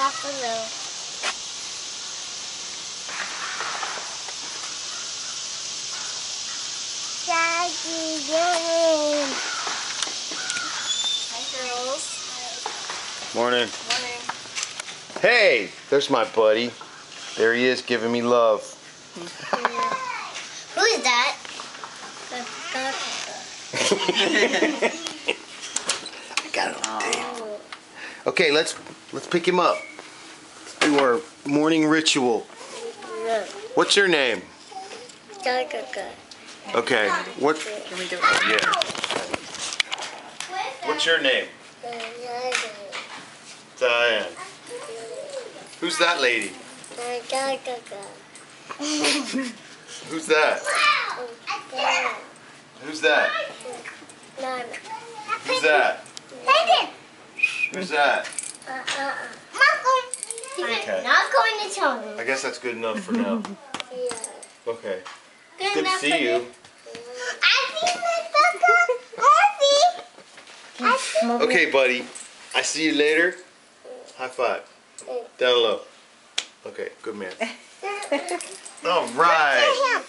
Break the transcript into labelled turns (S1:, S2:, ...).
S1: buffalo. Daddy, yay.
S2: Hi, girls.
S3: Morning.
S2: Morning.
S3: Hey, there's my buddy. There he is, giving me love.
S1: Who is that?
S3: I got it on tape. Okay, let's pick him up. Let's do our morning ritual. What's your name? Okay. What?
S2: Can we do it?
S3: Oh, yeah. What's your name? Diane. Who's that lady? Who's that? Who's that? Who's that? Who's that? Okay.
S1: Not going to tell me.
S3: I guess that's good enough for now.
S1: Yeah.
S3: Okay.
S1: Good
S3: Good to
S1: enough
S3: see
S1: for
S3: you. Okay, buddy. I see you later. High five. Down low. Okay, good man. All right.